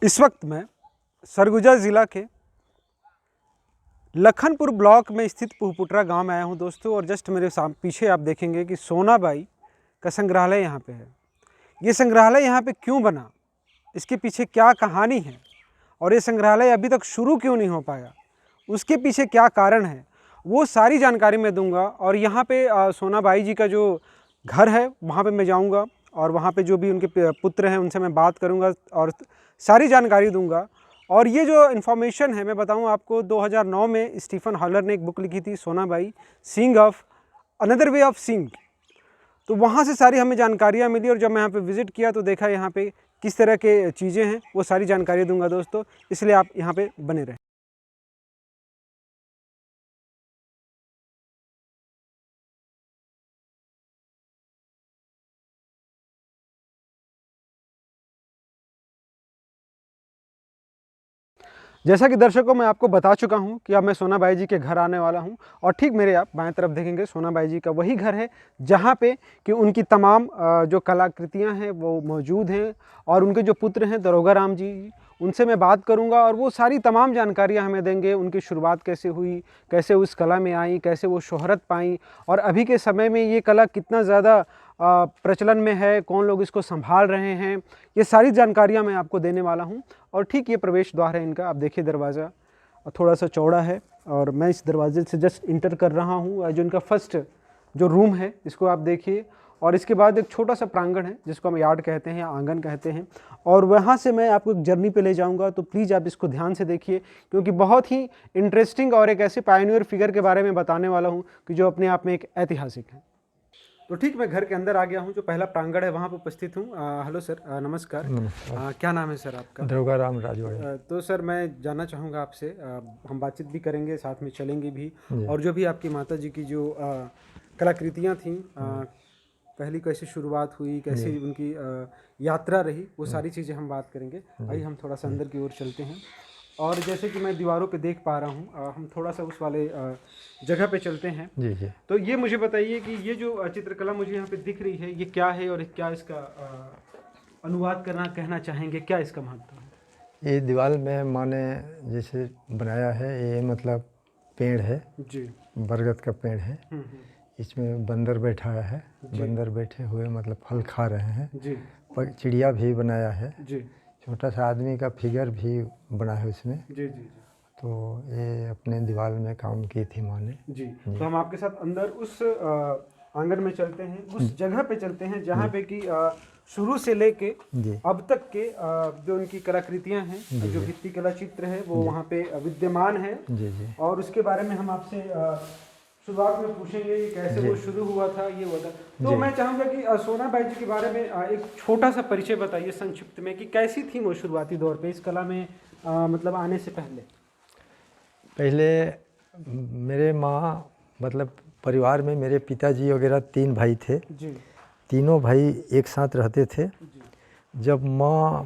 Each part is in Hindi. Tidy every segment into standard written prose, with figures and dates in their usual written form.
इस वक्त मैं सरगुजा ज़िला के लखनपुर ब्लॉक में स्थित पुहपुटरा गांव में आया हूं दोस्तों। और जस्ट मेरे पीछे आप देखेंगे कि सोनाबाई का संग्रहालय यहां पे है। ये संग्रहालय यहां पे क्यों बना, इसके पीछे क्या कहानी है और ये संग्रहालय अभी तक शुरू क्यों नहीं हो पाया, उसके पीछे क्या कारण है, वो सारी जानकारी मैं दूंगा। और यहाँ पे सोनाबाई जी का जो घर है वहाँ पे मैं जाऊँगा और वहाँ पे जो भी उनके पुत्र हैं उनसे मैं बात करूँगा और सारी जानकारी दूंगा। और ये जो इन्फॉर्मेशन है मैं बताऊँ आपको, 2009 में स्टीफन हॉलर ने एक बुक लिखी थी, Sonabai seeing of another way of seeing. तो वहाँ से सारी हमें जानकारियाँ मिली और जब मैं यहाँ पे विज़िट किया तो देखा यहाँ पे किस तरह के चीज़ें हैं, वो सारी जानकारी दूंगा दोस्तों, इसलिए आप यहाँ पे बने रहें। जैसा कि दर्शकों मैं आपको बता चुका हूं कि अब मैं सोनाबाई जी के घर आने वाला हूं और ठीक मेरे आप बाएं तरफ देखेंगे सोनाबाई जी का वही घर है जहां पे कि उनकी तमाम जो कलाकृतियां हैं वो मौजूद हैं। और उनके जो पुत्र हैं दरोगा राम जी, उनसे मैं बात करूंगा और वो सारी तमाम जानकारियां हमें देंगे। उनकी शुरुआत कैसे हुई, कैसे उस कला में आई, कैसे वो शोहरत पाई और अभी के समय में ये कला कितना ज़्यादा प्रचलन में है, कौन लोग इसको संभाल रहे हैं, ये सारी जानकारियां मैं आपको देने वाला हूं। और ठीक ये प्रवेश द्वार है इनका, आप देखिए दरवाज़ा थोड़ा सा चौड़ा है और मैं इस दरवाजे से जस्ट इंटर कर रहा हूँ। जो इनका फर्स्ट जो रूम है इसको आप देखिए और इसके बाद एक छोटा सा प्रांगण है जिसको हम यार्ड कहते हैं या आंगन कहते हैं। और वहाँ से मैं आपको एक जर्नी पे ले जाऊँगा, तो प्लीज़ आप इसको ध्यान से देखिए क्योंकि बहुत ही इंटरेस्टिंग और एक ऐसे पायनियर फिगर के बारे में बताने वाला हूँ कि जो अपने आप में एक ऐतिहासिक है। तो ठीक मैं घर के अंदर आ गया हूँ, जो पहला प्रांगण है वहाँ पर उपस्थित हूँ। हेलो सर, नमस्कार। क्या नाम है सर आपका? दरोगा राम राजवाड़े। तो सर मैं जानना चाहूँगा आपसे, हम बातचीत भी करेंगे, साथ में चलेंगे भी। और जो भी आपकी माता जी की जो कलाकृतियाँ थीं, पहली कैसे शुरुआत हुई, कैसे उनकी यात्रा रही, वो सारी चीज़ें हम बात करेंगे। आइए हम थोड़ा सा अंदर की ओर चलते हैं। और जैसे कि मैं दीवारों पे देख पा रहा हूँ, हम थोड़ा सा उस वाले जगह पे चलते हैं। जी जी। तो ये मुझे बताइए कि ये जो चित्रकला मुझे यहाँ पे दिख रही है ये क्या है और क्या इसका अनुवाद करना कहना चाहेंगे, क्या इसका महत्व है? ये दीवार में माँ ने जैसे बनाया है, ये मतलब पेड़ है जी। बरगद का पेड़ है। इसमें बंदर बैठा है, बंदर बैठे हुए मतलब फल खा रहे हैं जी। चिड़िया भी बनाया है जी। छोटा सा आदमी का फिगर भी बना है उसमें। जी जी। तो ये अपने दीवार में काम की थी माँ ने। जी। तो हम आपके साथ अंदर उस आंगन में चलते हैं, उस जगह पे चलते हैं जहाँ पे कि शुरू से लेके अब तक के जो उनकी कलाकृतियाँ हैं, जो भित्ति कला चित्र है वो वहाँ पे विद्यमान है। जी जी। और उसके बारे में हम आपसे शुरुआत में पूछेंगे कि कैसे वो शुरू हुआ था, ये हुआ था। तो मैं चाहूँगा कि सोनाबाई जी के बारे में एक छोटा सा परिचय बताइए संक्षिप्त में कि कैसी थी वो शुरुआती दौर पे इस कला में, मतलब आने से पहले मेरे माँ मतलब परिवार में मेरे पिताजी वगैरह 3 भाई थे जी। तीनों भाई एक साथ रहते थे। जब माँ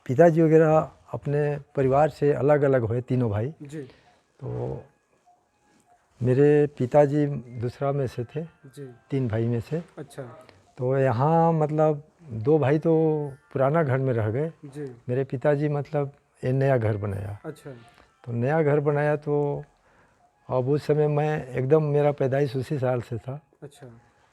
पिताजी वगैरह अपने परिवार से अलग अलग हुए तीनों भाई जी। तो मेरे पिताजी दूसरा में से थे जी। 3 भाई में से। अच्छा। तो यहाँ मतलब 2 भाई तो पुराना घर में रह गए। जी। मेरे पिताजी मतलब ये नया घर बनाया। अच्छा। तो नया घर बनाया तो अब उस समय मैं एकदम मेरा पैदाइश उसी साल से था। अच्छा।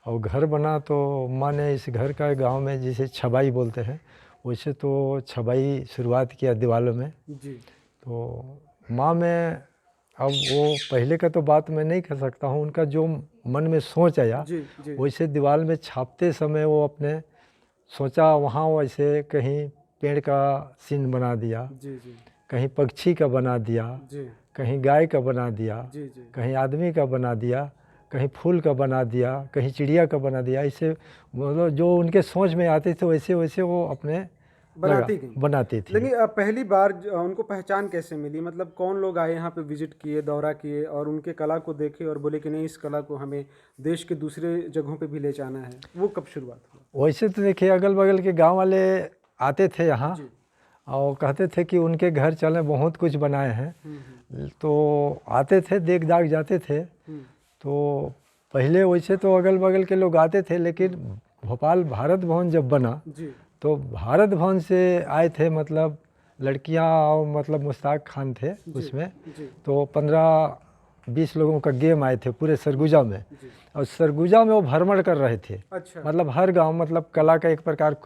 और घर बना तो माँ ने इस घर का गांव में जिसे छबाई बोलते हैं वैसे तो छबाई शुरुआत किया दीवारों में। जी। तो माँ में अब वो पहले का तो बात मैं नहीं कर सकता हूँ, उनका जो मन में सोच आया जी। जी। वैसे दीवार में छापते समय वो अपने सोचा वहाँ वैसे कहीं पेड़ का सीन बना दिया, जी। जी। कहीं पक्षी का बना दिया, जी। कहीं गाय का बना दिया, जी। जी। कहीं आदमी का बना दिया, कहीं फूल का बना दिया, कहीं चिड़िया का बना दिया। ऐसे मतलब जो उनके सोच में आते थे वैसे वैसे वो अपने बनाती थी। लेकिन पहली बार उनको पहचान कैसे मिली, मतलब कौन लोग आए यहाँ पे विजिट किए, दौरा किए और उनके कला को देखे और बोले कि नहीं इस कला को हमें देश के दूसरे जगहों पे भी ले जाना है, वो कब शुरुआत हुआ? वैसे तो देखिए अगल बगल के गांव वाले आते थे यहाँ और कहते थे कि उनके घर चले बहुत कुछ बनाए हैं। तो आते थे देख दाख जाते थे। तो पहले वैसे तो अगल बगल के लोग आते थे, लेकिन भोपाल भारत भवन जब बना तो भारत भवन से आए थे मतलब लड़कियां और मतलब मुश्ताक खान थे उसमें। जी तो 15-20 लोगों का गेम आए थे पूरे सरगुजा में, जी। और सरगुजा में वो भ्रमण कर रहे थे। अच्छा। मतलब हर गांव, मतलब कला का एक प्रकार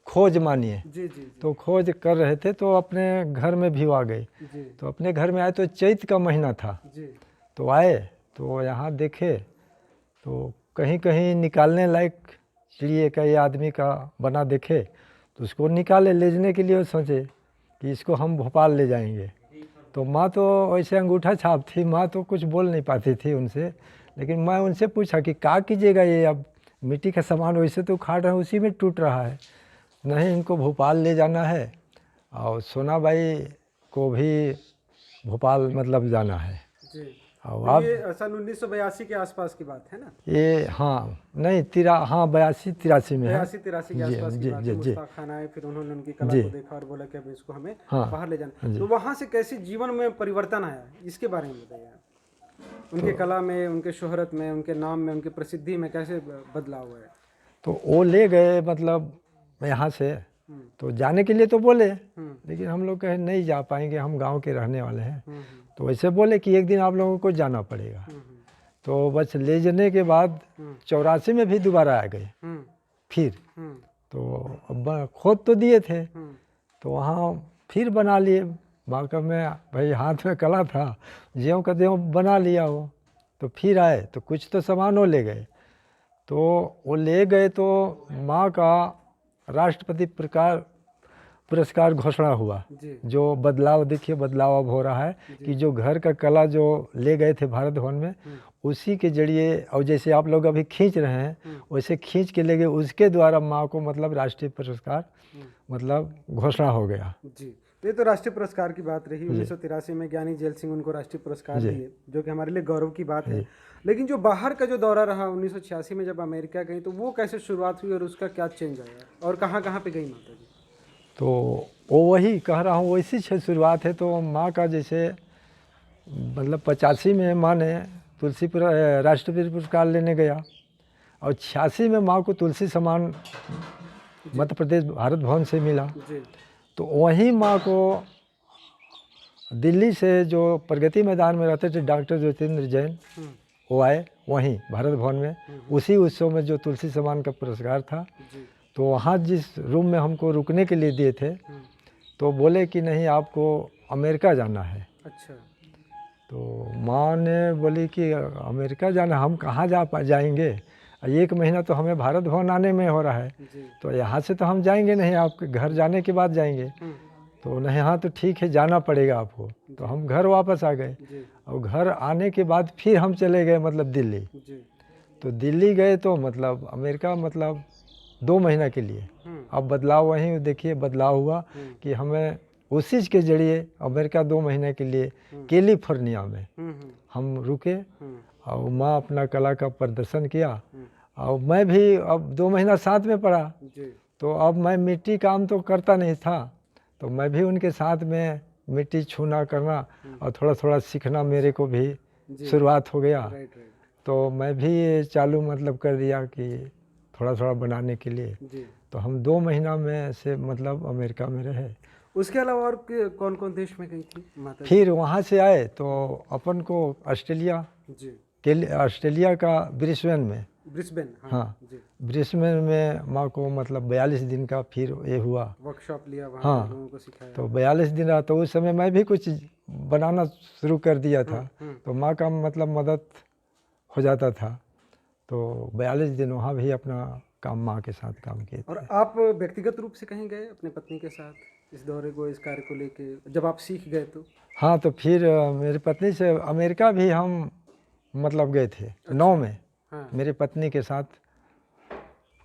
खोज मानिए। जी जी जी तो खोज कर रहे थे, तो अपने घर में भी आ गए। जी तो अपने घर में आए तो चैत का महीना था, जी तो आए तो यहाँ देखे तो कहीं कहीं निकालने लायक चिड़िए का ये आदमी का बना देखे, तो उसको निकाले ले जाने के लिए। वो सोचे कि इसको हम भोपाल ले जाएंगे। तो माँ तो वैसे अंगूठा छाप थी, माँ तो कुछ बोल नहीं पाती थी उनसे। लेकिन मैं उनसे पूछा कि क्या कीजिएगा, ये अब मिट्टी का सामान वैसे तो उखाड़ रहे हैं, उसी में टूट रहा है। नहीं, इनको भोपाल ले जाना है, और सोनाबाई को भी भोपाल मतलब जाना है। जी। और तो आप ये सन 1982 के आसपास की बात है ना? ये, हाँ नहीं, 82-83 में है। 82-83 के जी आसपास की जी बात जी है। जी मुश्ताक खान आए, फिर उन्होंने उनकी कला जी। को देखा और बोला कि अब इसको हमें हाँ बाहर ले जाना। जी। तो वहाँ से कैसे जीवन में परिवर्तन आया, इसके बारे में बताइए आप। उनके कला में, उनके शोहरत में, उनके नाम में, उनकी प्रसिद्धि में कैसे बदलाव हुआ है? तो वो ले गए मतलब यहाँ से, तो जाने के लिए तो बोले, लेकिन हम लोग कहे नहीं जा पाएंगे, हम गांव के रहने वाले हैं। तो वैसे बोले कि एक दिन आप लोगों को जाना पड़ेगा। तो बस ले जाने के बाद 84 में भी दोबारा आ गए फिर। तो अब खोद तो दिए थे, तो वहाँ फिर बना लिए। बाका में भाई हाथ में कला था, ज्यों का त्यों बना लिया वो। तो फिर आए तो कुछ तो सामान वो ले गए। तो वो ले गए तो माँ का राष्ट्रपति पुरस्कार घोषणा हुआ। जी जो बदलाव देखिए, बदलाव अब हो रहा है कि जो घर का कला जो ले गए थे भारत भवन में, उसी के जरिए, और जैसे आप लोग अभी खींच रहे हैं वैसे खींच के ले गए, उसके द्वारा माँ को मतलब राष्ट्रीय पुरस्कार मतलब घोषणा हो गया। जी। तो ये तो राष्ट्रीय पुरस्कार की बात रही। 1983 में ज्ञानी जैल सिंह उनको राष्ट्रीय पुरस्कार दिए, जो कि हमारे लिए गौरव की बात है। लेकिन जो बाहर का जो दौरा रहा 1986 में जब अमेरिका गई, तो वो कैसे शुरुआत हुई और उसका क्या चेंज आया और कहाँ कहाँ पे गई माता जी? तो वो वही कह रहा हूँ, वैसी से शुरुआत है। तो माँ का जैसे मतलब 85 में माँ ने राष्ट्रपति पुरस्कार लेने गया, और 86 में माँ को तुलसी सम्मान मध्य प्रदेश भारत भवन से मिला। जी तो वहीं माँ को दिल्ली से जो प्रगति मैदान में रहते थे डॉक्टर ज्योतिन्द्र जैन, वो आए वहीं भारत भवन में, उसी उत्सव में जो तुलसी सम्मान का पुरस्कार था। जी तो वहाँ जिस रूम में हमको रुकने के लिए दिए थे, तो बोले कि नहीं, आपको अमेरिका जाना है। अच्छा। तो माँ ने बोली कि अमेरिका जाना, हम कहाँ जाएंगे, 1 महीना तो हमें भारत भवन आने में हो रहा है। जी तो यहाँ से तो हम जाएंगे नहीं, आपके घर जाने के बाद जाएंगे। तो नहीं, हाँ तो ठीक है, जाना पड़ेगा आपको। तो हम घर वापस आ गए, जी और घर आने के बाद फिर हम चले गए मतलब दिल्ली। जी तो दिल्ली गए तो मतलब अमेरिका मतलब 2 महीना के लिए। अब बदलाव वहीं देखिए, बदलाव हुआ कि हमें उसी के जरिए अमेरिका 2 महीने के लिए कैलिफोर्निया में हम रुके, और माँ अपना कला का प्रदर्शन किया। और मैं भी अब 2 महीना साथ में पड़ा। जी तो अब मैं मिट्टी काम तो करता नहीं था, तो मैं भी उनके साथ में मिट्टी छूना करना और थोड़ा थोड़ा सीखना मेरे को भी शुरुआत हो गया। Right right. तो मैं भी ये चालू मतलब कर दिया कि थोड़ा थोड़ा बनाने के लिए। जी। तो हम 2 महीना में से मतलब अमेरिका में रहे। उसके अलावा और कौन कौन देश में गई थी माता जी? फिर वहाँ से आए तो अपन को ऑस्ट्रेलिया जी। ऑस्ट्रेलिया का ब्रिस्बेन में, ब्रिस्बेन। हाँ जी। ब्रिस्बेन में माँ को मतलब 42 दिन का फिर ये हुआ, वर्कशॉप लिया वहाँ, हाँ। लोगों को सिखाया। तो 42 दिन रहा। तो उस समय मैं भी कुछ बनाना शुरू कर दिया था, तो माँ का मतलब मदद हो जाता था। तो 42 दिन वहाँ भी अपना काम माँ के साथ काम किए थे। और आप व्यक्तिगत रूप से कहीं गए अपने पत्नी के साथ इस दौरे को, इस कार्य को लेके, जब आप सीख गए तो? हाँ, तो फिर मेरी पत्नी से अमेरिका भी हम मतलब गए थे। 9 में हाँ। मेरी पत्नी के साथ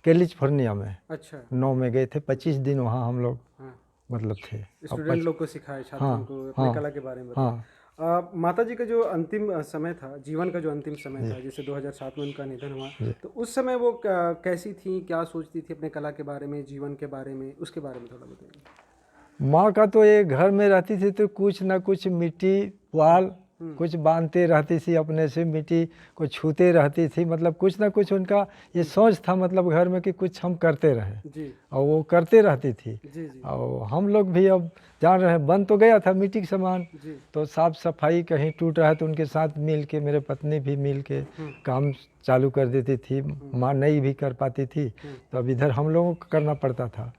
कैलिफोर्निया में अच्छा। 9 में गए थे। 25 दिन वहाँ हम लोग हाँ। मतलब थे। स्टूडेंट लोग को सिखाए, छात्रों को अपने कला के बारे में बताया। माता जी का जो अंतिम समय था, जीवन का जो अंतिम समय था, जैसे 2007 में उनका निधन हुआ, तो उस समय वो कैसी थी, क्या सोचती थी अपने कला के बारे में, जीवन के बारे में, उसके बारे में थोड़ा बताइए। माँ का तो ये घर में रहती थी तो कुछ ना कुछ मिट्टी पुआल कुछ बांधते रहती थी अपने से, मिट्टी को छूते रहती थी, मतलब कुछ ना कुछ उनका ये सोच था मतलब घर में कि कुछ हम करते रहें, जी और वो करते रहती थी। जी जी और हम लोग भी अब जान रहे हैं, बन तो गया था मिट्टी का सामान, जी तो साफ सफाई कहीं टूट रहा है तो उनके साथ मिल के, मेरे पत्नी भी मिल के काम चालू कर देती थी। माँ नहीं भी कर पाती थी तो अब इधर हम लोगों को करना पड़ता था।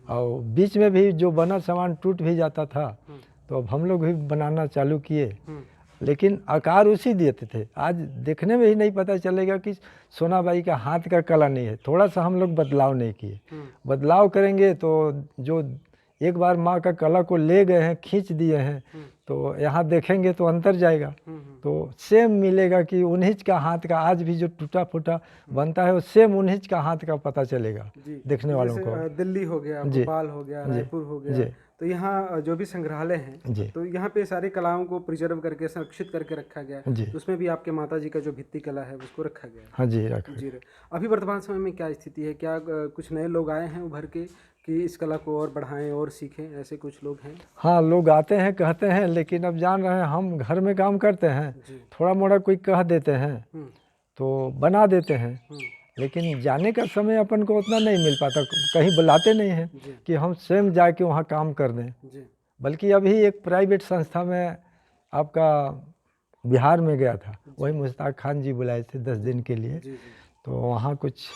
और बीच में भी जो बना सामान टूट भी जाता था तो अब हम लोग भी बनाना चालू किए, लेकिन आकार उसी देते थे। आज देखने में ही नहीं पता चलेगा कि सोनाबाई का हाथ का कला नहीं है, थोड़ा सा हम लोग बदलाव नहीं किए। बदलाव करेंगे तो जो एक बार माँ का कला को ले गए हैं, खींच दिए हैं, तो यहाँ देखेंगे तो अंतर जाएगा, तो सेम मिलेगा कि उन्हीं का हाथ का आज भी जो टूटा फूटा बनता है वो सेम उन्हीं का हाथ का पता चलेगा देखने वालों को। दिल्ली हो गया, जी भोपाल हो गया, रायपुर हो गया, जी तो यहाँ जो भी संग्रहालय हैं जी तो यहाँ पे सारी कलाओं को प्रिजर्व करके संरक्षित करके रखा गया है। जी तो उसमें भी आपके माता जी का जो भित्ति कला है उसको रखा गया है। हाँ जी रख जी अभी वर्तमान समय में क्या स्थिति है? क्या कुछ नए लोग आए हैं उभर के कि इस कला को और बढ़ाएं और सीखें, ऐसे कुछ लोग हैं? हाँ, लोग आते हैं कहते हैं, लेकिन अब जान रहे हैं हम घर में काम करते हैं, जी थोड़ा मोड़ा कोई कह देते हैं तो बना देते हैं, हम्म, लेकिन जाने का समय अपन को उतना नहीं मिल पाता, कहीं बुलाते नहीं हैं जी कि हम स्वयं जाके वहाँ काम कर दें। जी बल्कि अभी एक प्राइवेट संस्था में आपका बिहार में गया था, वही मुश्ताक खान जी बुलाए थे 10 दिन के लिए, जी जी तो वहाँ कुछ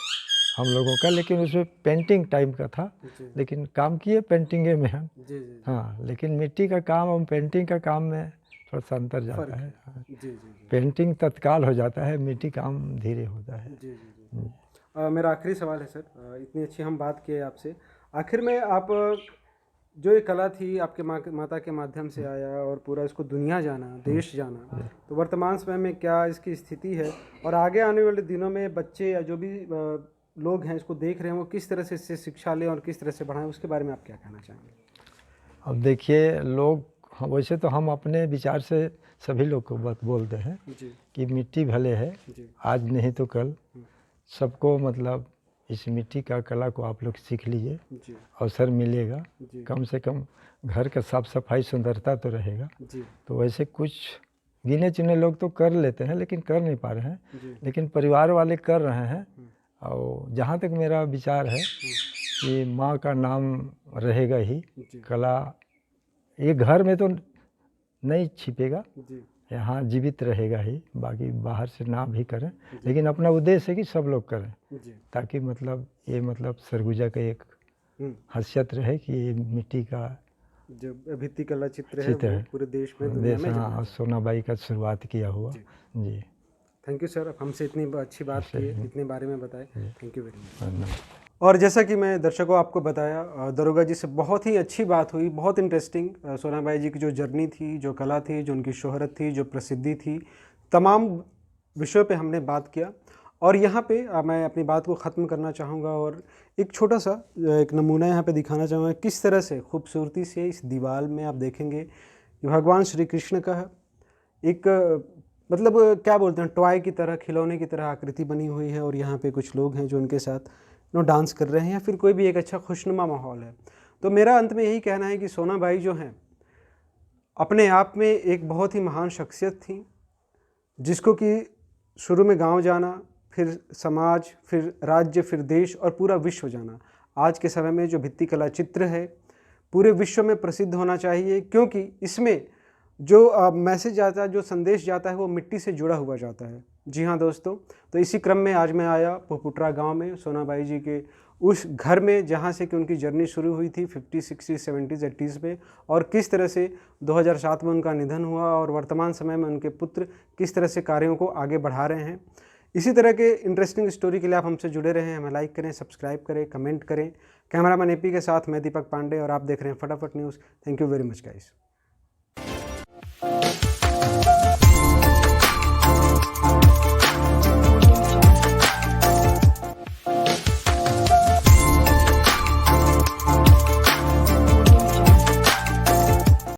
हम लोगों का, लेकिन उसमें पेंटिंग टाइप का था, जी लेकिन काम किए पेंटिंगे में हम। जी जी हाँ, लेकिन मिट्टी का काम और पेंटिंग का काम में थोड़ा सा अंतर जाता है। हाँ, जी जी जी पेंटिंग तत्काल हो जाता है, मिट्टी काम धीरे होता है। जी जी जी मेरा आखिरी सवाल है सर, इतनी अच्छी हम बात किए आपसे, आखिर में आप जो ये कला थी आपके माता के माध्यम से आया और पूरा इसको दुनिया जाना, देश जाना, तो वर्तमान समय में क्या इसकी स्थिति है और आगे आने वाले दिनों में बच्चे या जो भी लोग हैं इसको देख रहे हैं वो किस तरह से इससे शिक्षा लें और किस तरह से बढ़ाएं, उसके बारे में आप क्या कहना चाहेंगे? अब देखिए लोग, वैसे तो हम अपने विचार से सभी लोग को बात बोलते हैं जी कि मिट्टी भले है, जी आज नहीं तो कल सबको मतलब इस मिट्टी का कला को आप लोग सीख लीजिए, जी अवसर मिलेगा, जी कम से कम घर का साफ सफाई सुंदरता तो रहेगा। जी तो वैसे कुछ गिने चुने लोग तो कर लेते हैं लेकिन कर नहीं पा रहे हैं, जी लेकिन परिवार वाले कर रहे हैं। और जहाँ तक मेरा विचार है कि माँ का नाम रहेगा ही, जी कला ये घर में तो नहीं छिपेगा, जी यहाँ जीवित रहेगा ही, बाकी बाहर से ना भी करें, लेकिन अपना उद्देश्य है कि सब लोग करें, जी ताकि मतलब ये मतलब सरगुजा का एक हम्म, हैसियत रहे कि ये मिट्टी का जो भित्ति कला चित्र है चित्र वो है, पूरे देश में दुनिया देश में जाना हाँ जाए। सोनाबाई का शुरुआत किया हुआ। जी थैंक यू सर, आप हमसे इतनी अच्छी बात की, इतने बारे में बताए, थैंक यू वेरी मच। धन्यवाद। और जैसा कि मैं दर्शकों आपको बताया, दरोगा जी से बहुत ही अच्छी बात हुई, बहुत इंटरेस्टिंग। सोनाबाई जी की जो जर्नी थी, जो कला थी, जो उनकी शोहरत थी, जो प्रसिद्धि थी, तमाम विषयों पे हमने बात किया। और यहाँ पे मैं अपनी बात को ख़त्म करना चाहूँगा और एक छोटा सा एक नमूना यहाँ पे दिखाना चाहूँगा किस तरह से खूबसूरती से इस दीवार में आप देखेंगे कि भगवान श्री कृष्ण का एक मतलब क्या बोलते हैं, टॉय की तरह, खिलौने की तरह आकृति बनी हुई है और यहाँ पे कुछ लोग हैं जो उनके साथ डांस कर रहे हैं या फिर कोई भी एक अच्छा खुशनुमा माहौल है। तो मेरा अंत में यही कहना है कि सोनाबाई जो हैं अपने आप में एक बहुत ही महान शख्सियत थी, जिसको कि शुरू में गांव जाना, फिर समाज, फिर राज्य, फिर देश और पूरा विश्व जाना। आज के समय में जो भित्ति कला चित्र है पूरे विश्व में प्रसिद्ध होना चाहिए, क्योंकि इसमें जो मैसेज आता है, जो संदेश जाता है वो मिट्टी से जुड़ा हुआ जाता है। जी हाँ दोस्तों, तो इसी क्रम में आज मैं आया पुपुटरा गांव में, सोनाबाई जी के उस घर में जहां से कि उनकी जर्नी शुरू हुई थी 50, 60, 70, 80s में, और किस तरह से 2007 में उनका निधन हुआ और वर्तमान समय में उनके पुत्र किस तरह से कार्यों को आगे बढ़ा रहे हैं। इसी तरह के इंटरेस्टिंग स्टोरी के लिए आप हमसे जुड़े रहें, हमें लाइक करें, सब्सक्राइब करें, कमेंट करें। कैमरामैन एपी के साथ मैं दीपक पांडे और आप देख रहे हैं फटाफट news. Thank you very much guys.